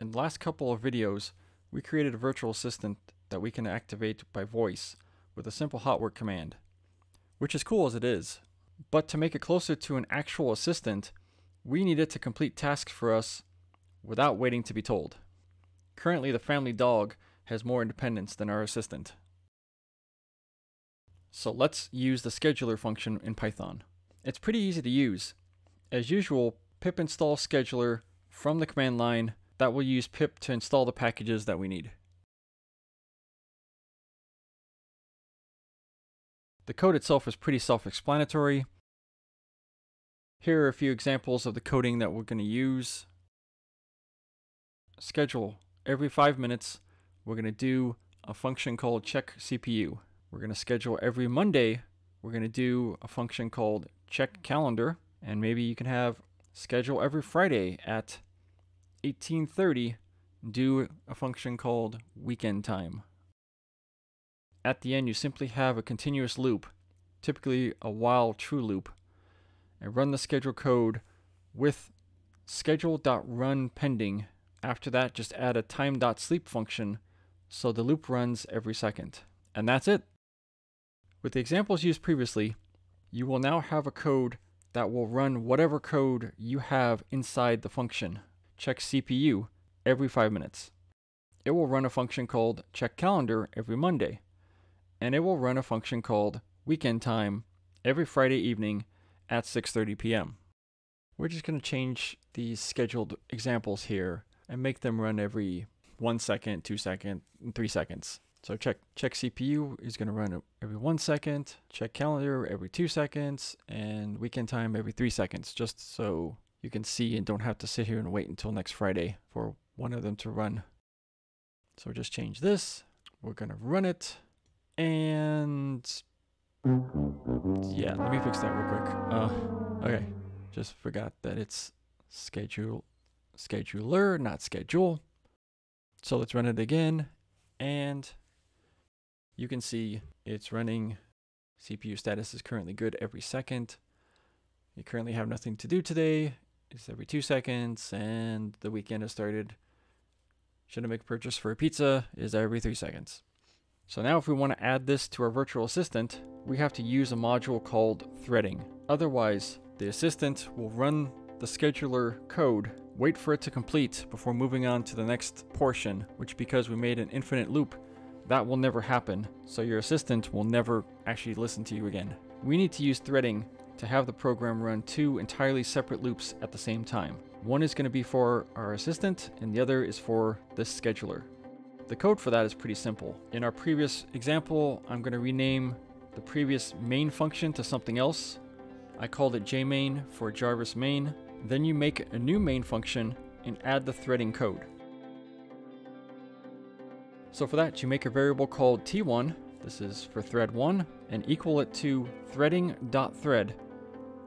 In the last couple of videos, we created a virtual assistant that we can activate by voice with a simple hot work command, which is cool as it is. But to make it closer to an actual assistant, we need it to complete tasks for us without waiting to be told. Currently, the family dog has more independence than our assistant. So let's use the scheduler function in Python. It's pretty easy to use. As usual, pip install scheduler from the command line. That will use pip to install the packages that we need. The code itself is pretty self-explanatory. Here are a few examples of the coding that we're going to use. Schedule. Every 5 minutes, we're going to do a function called check CPU. We're going to schedule every Monday. We're going to do a function called check calendar. And maybe you can have schedule every Friday at 18:30, do a function called weekend time. At the end, you simply have a continuous loop, typically a while true loop, and run the schedule code with schedule.run pending. After that, just add a time.sleep function so the loop runs every second. And that's it. With the examples used previously, you will now have a code that will run whatever code you have inside the function check CPU every 5 minutes. It will run a function called check calendar every Monday. And it will run a function called weekend time every Friday evening at 6:30 p.m. We're just going to change these scheduled examples here and make them run every 1 second, 2 seconds, and 3 seconds. So check CPU is going to run every 1 second, check calendar every 2 seconds, and weekend time every 3 seconds, just so you can see and don't have to sit here and wait until next Friday for one of them to run. So just change this. We're going to run it. And yeah, let me fix that real quick. Okay, just forgot that it's scheduler, not schedule. So let's run it again, and you can see it's running. CPU status is currently good every second. You currently have nothing to do today. It's every 2 seconds, and the weekend has started. Should I make a purchase for a pizza? Is every 3 seconds. So now if we want to add this to our virtual assistant, we have to use a module called threading. Otherwise, the assistant will run the scheduler code, wait for it to complete before moving on to the next portion, which, because we made an infinite loop, that will never happen. So your assistant will never actually listen to you again. We need to use threading to have the program run 2 entirely separate loops at the same time. One is going to be for our assistant, and the other is for this scheduler. The code for that is pretty simple. In our previous example, I'm going to rename the previous main function to something else. I called it jmain for JARVIS main. Then you make a new main function and add the threading code. So for that, you make a variable called t1, this is for thread 1, and equal it to threading.thread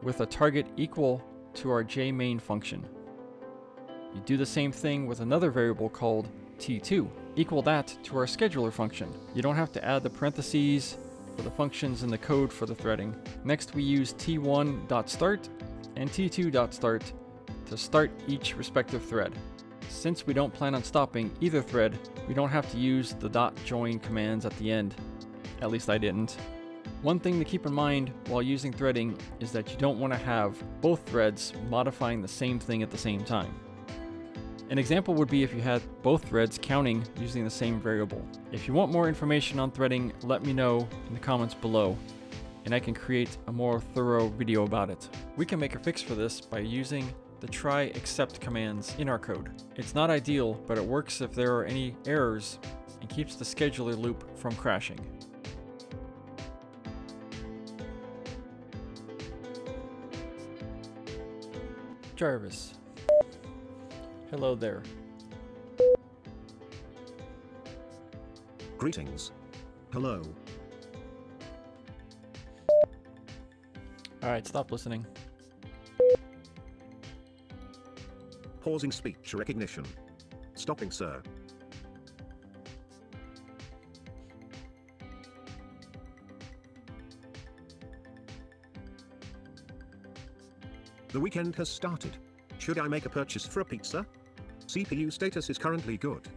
with a target equal to our jmain function. You do the same thing with another variable called t2. Equal that to our scheduler function. You don't have to add the parentheses for the functions in the code for the threading. Next, we use t1.start and t2.start to start each respective thread. Since we don't plan on stopping either thread, we don't have to use the .join commands at the end. At least I didn't. One thing to keep in mind while using threading is that you don't want to have both threads modifying the same thing at the same time. An example would be if you had both threads counting using the same variable. If you want more information on threading, let me know in the comments below, and I can create a more thorough video about it. We can make a fix for this by using the try except commands in our code. It's not ideal, but it works if there are any errors and keeps the scheduler loop from crashing. Jarvis. Hello there. Greetings. Hello. Alright, stop listening. Pausing speech recognition. Stopping, sir. The weekend has started. Should I make a purchase for a pizza? CPU status is currently good.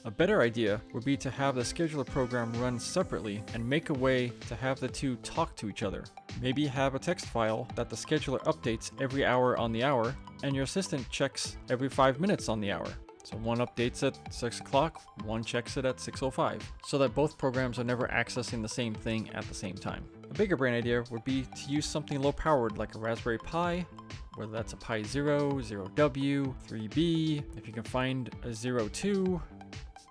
A better idea would be to have the scheduler program run separately and make a way to have the two talk to each other. Maybe have a text file that the scheduler updates every hour on the hour, and your assistant checks every 5 minutes on the hour. So one updates at 6 o'clock, one checks it at 6:05, so that both programs are never accessing the same thing at the same time. A bigger brain idea would be to use something low powered like a Raspberry Pi, whether that's a Pi 0, 0W, 3B, if you can find a 02,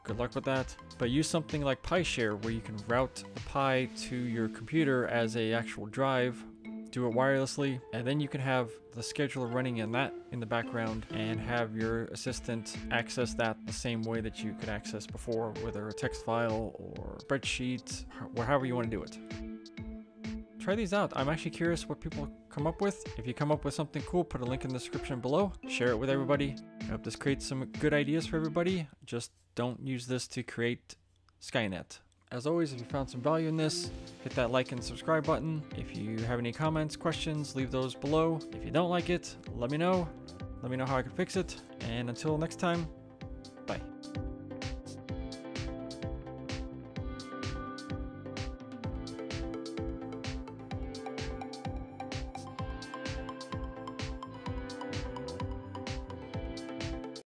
good luck with that. But use something like PiShare where you can route the Pi to your computer as a actual drive, do it wirelessly, and then you can have the scheduler running in the background and have your assistant access that the same way that you could access before, whether a text file or spreadsheet, or however you want to do it. Try these out. I'm actually curious what people come up with. If you come up with something cool, put a link in the description below. Share it with everybody. I hope this creates some good ideas for everybody. Just don't use this to create Skynet. As always, if you found some value in this, hit that like and subscribe button. If you have any comments, questions, leave those below. If you don't like it, let me know. Let me know how I can fix it. And until next time, bye.